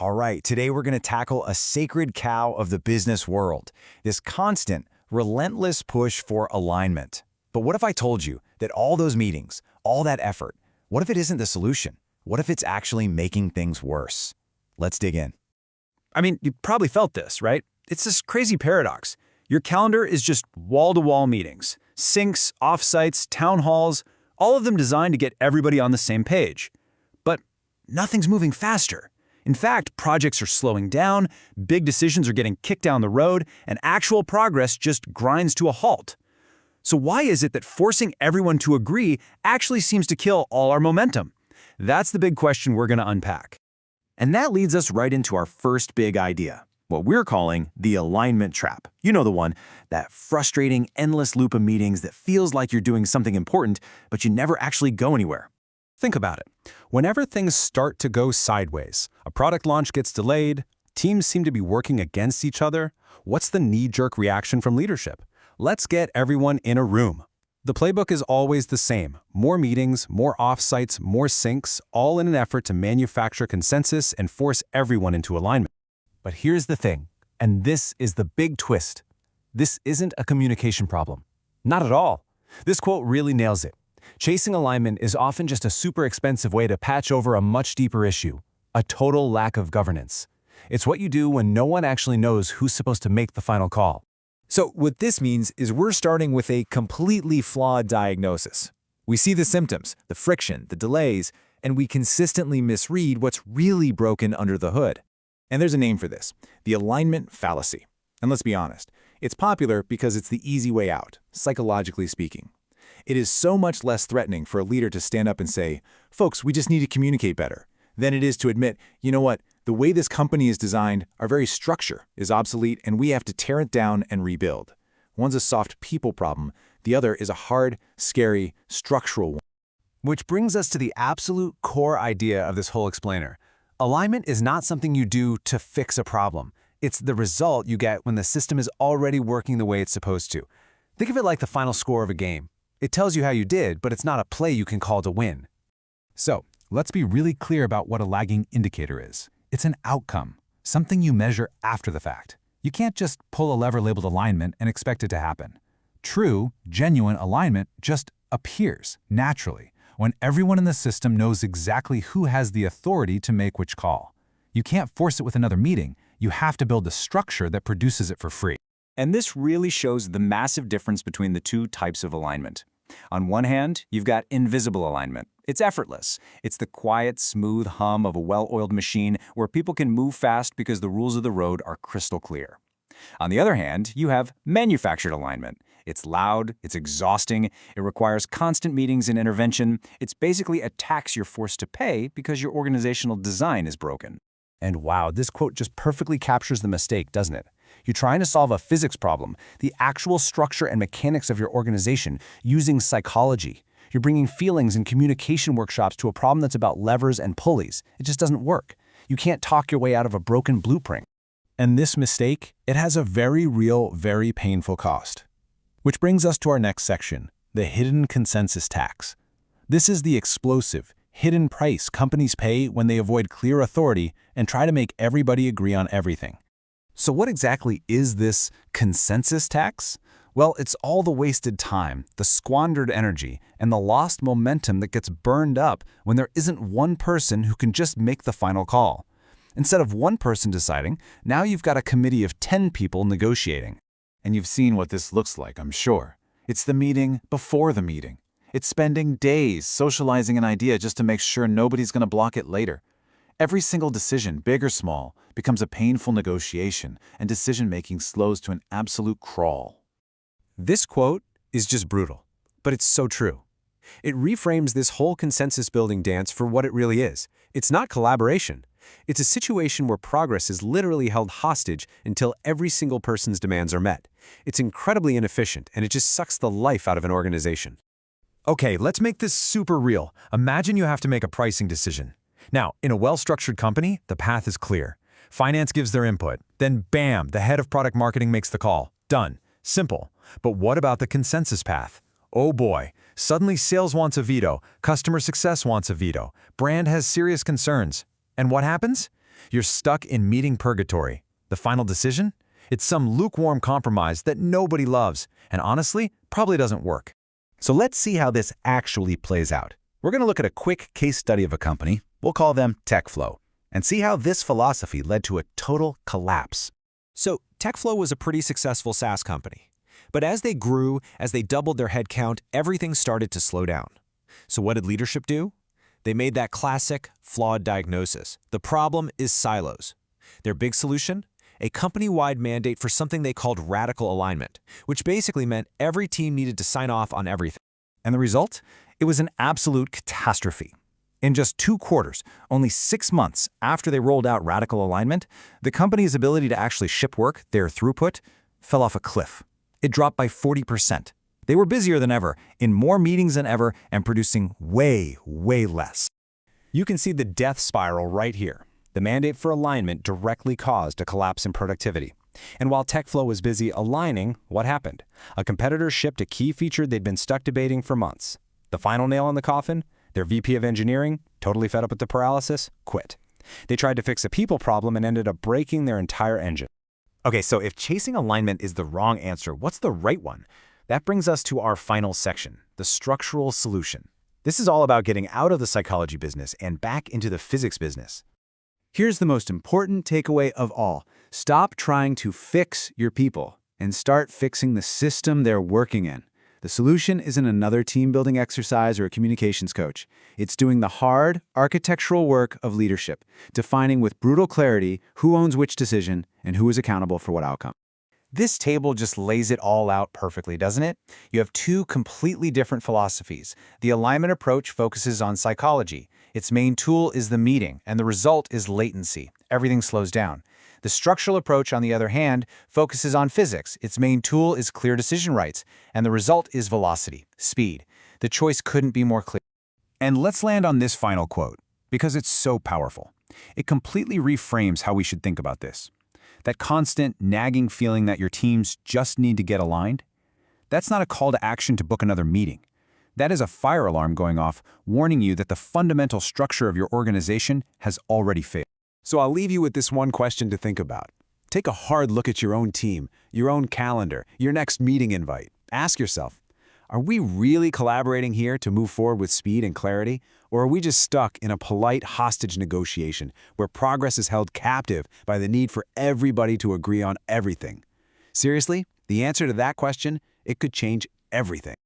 All right, today we're going to tackle a sacred cow of the business world, this constant, relentless push for alignment. But what if I told you that all those meetings, all that effort, what if it isn't the solution? What if it's actually making things worse? Let's dig in. I mean, you probably felt this, right? It's this crazy paradox. Your calendar is just wall-to-wall meetings, syncs, offsites, town halls, all of them designed to get everybody on the same page. But nothing's moving faster. In fact, projects are slowing down, big decisions are getting kicked down the road, and actual progress just grinds to a halt. So why is it that forcing everyone to agree actually seems to kill all our momentum? That's the big question we're going to unpack. And that leads us right into our first big idea, what we're calling the alignment trap. You know the one, that frustrating, endless loop of meetings that feels like you're doing something important, but you never actually go anywhere. Think about it. Whenever things start to go sideways, a product launch gets delayed, teams seem to be working against each other, what's the knee-jerk reaction from leadership? Let's get everyone in a room. The playbook is always the same. More meetings, more offsites, more syncs, all in an effort to manufacture consensus and force everyone into alignment. But here's the thing, and this is the big twist. This isn't a communication problem. Not at all. This quote really nails it. Chasing alignment is often just a super expensive way to patch over a much deeper issue, a total lack of governance. It's what you do when no one actually knows who's supposed to make the final call. So what this means is we're starting with a completely flawed diagnosis. We see the symptoms, the friction, the delays, and we consistently misread what's really broken under the hood. And there's a name for this, the alignment fallacy. And let's be honest, it's popular because it's the easy way out, psychologically speaking. It is so much less threatening for a leader to stand up and say, folks, we just need to communicate better, than it is to admit, you know what, the way this company is designed, our very structure is obsolete and we have to tear it down and rebuild. One's a soft people problem, the other is a hard, scary, structural one. Which brings us to the absolute core idea of this whole explainer. Alignment is not something you do to fix a problem. It's the result you get when the system is already working the way it's supposed to. Think of it like the final score of a game. It tells you how you did, but it's not a play you can call to win. So, let's be really clear about what a lagging indicator is. It's an outcome, something you measure after the fact. You can't just pull a lever labeled alignment and expect it to happen. True, genuine alignment just appears naturally when everyone in the system knows exactly who has the authority to make which call. You can't force it with another meeting. You have to build a structure that produces it for free. And this really shows the massive difference between the two types of alignment. On one hand, you've got invisible alignment. It's effortless. It's the quiet, smooth hum of a well-oiled machine where people can move fast because the rules of the road are crystal clear. On the other hand, you have manufactured alignment. It's loud, it's exhausting, it requires constant meetings and intervention. It's basically a tax you're forced to pay because your organizational design is broken. And wow, this quote just perfectly captures the mistake, doesn't it? You're trying to solve a physics problem, the actual structure and mechanics of your organization, using psychology. You're bringing feelings and communication workshops to a problem that's about levers and pulleys. It just doesn't work. You can't talk your way out of a broken blueprint. And this mistake, it has a very real, very painful cost. Which brings us to our next section, the hidden consensus tax. This is the explosive, hidden price companies pay when they avoid clear authority and try to make everybody agree on everything. So what exactly is this consensus tax? Well, it's all the wasted time, the squandered energy, and the lost momentum that gets burned up when there isn't one person who can just make the final call. Instead of one person deciding, now you've got a committee of 10 people negotiating. And you've seen what this looks like, I'm sure. It's the meeting before the meeting. It's spending days socializing an idea just to make sure nobody's going to block it later. Every single decision, big or small, becomes a painful negotiation, and decision-making slows to an absolute crawl. This quote is just brutal, but it's so true. It reframes this whole consensus-building dance for what it really is. It's not collaboration. It's a situation where progress is literally held hostage until every single person's demands are met. It's incredibly inefficient, and it just sucks the life out of an organization. Okay, let's make this super real. Imagine you have to make a pricing decision. Now, in a well-structured company, the path is clear. Finance gives their input. Then bam, the head of product marketing makes the call. Done. Simple. But what about the consensus path? Oh boy, suddenly sales wants a veto, customer success wants a veto, brand has serious concerns. And what happens? You're stuck in meeting purgatory. The final decision? It's some lukewarm compromise that nobody loves, and honestly, probably doesn't work. So let's see how this actually plays out. We're going to look at a quick case study of a company, we'll call them TechFlow, and see how this philosophy led to a total collapse. So TechFlow was a pretty successful SaaS company. But as they grew, as they doubled their headcount, everything started to slow down. So what did leadership do? They made that classic, flawed diagnosis. The problem is silos. Their big solution? A company-wide mandate for something they called radical alignment, which basically meant every team needed to sign off on everything. And the result? It was an absolute catastrophe. In just 2 quarters, only 6 months after they rolled out radical alignment, the company's ability to actually ship work, their throughput, fell off a cliff. It dropped by 40%. They were busier than ever, in more meetings than ever, and producing way, way less. You can see the death spiral right here. The mandate for alignment directly caused a collapse in productivity. And while TechFlow was busy aligning, what happened? A competitor shipped a key feature they'd been stuck debating for months. The final nail in the coffin? Their VP of engineering, totally fed up with the paralysis, quit. They tried to fix a people problem and ended up breaking their entire engine. Okay, so if chasing alignment is the wrong answer, what's the right one? That brings us to our final section, the structural solution. This is all about getting out of the psychology business and back into the physics business. Here's the most important takeaway of all. Stop trying to fix your people and start fixing the system they're working in. The solution isn't another team-building exercise or a communications coach. It's doing the hard, architectural work of leadership, defining with brutal clarity who owns which decision and who is accountable for what outcome. This table just lays it all out perfectly, doesn't it? You have 2 completely different philosophies. The alignment approach focuses on psychology. Its main tool is the meeting, and the result is latency. Everything slows down. The structural approach, on the other hand, focuses on physics. Its main tool is clear decision rights, and the result is velocity, speed. The choice couldn't be more clear. And let's land on this final quote, because it's so powerful. It completely reframes how we should think about this. That constant, nagging feeling that your teams just need to get aligned? That's not a call to action to book another meeting. That is a fire alarm going off, warning you that the fundamental structure of your organization has already failed. So I'll leave you with this one question to think about. Take a hard look at your own team, your own calendar, your next meeting invite. Ask yourself, are we really collaborating here to move forward with speed and clarity? Or are we just stuck in a polite hostage negotiation where progress is held captive by the need for everybody to agree on everything? Seriously, the answer to that question, it could change everything.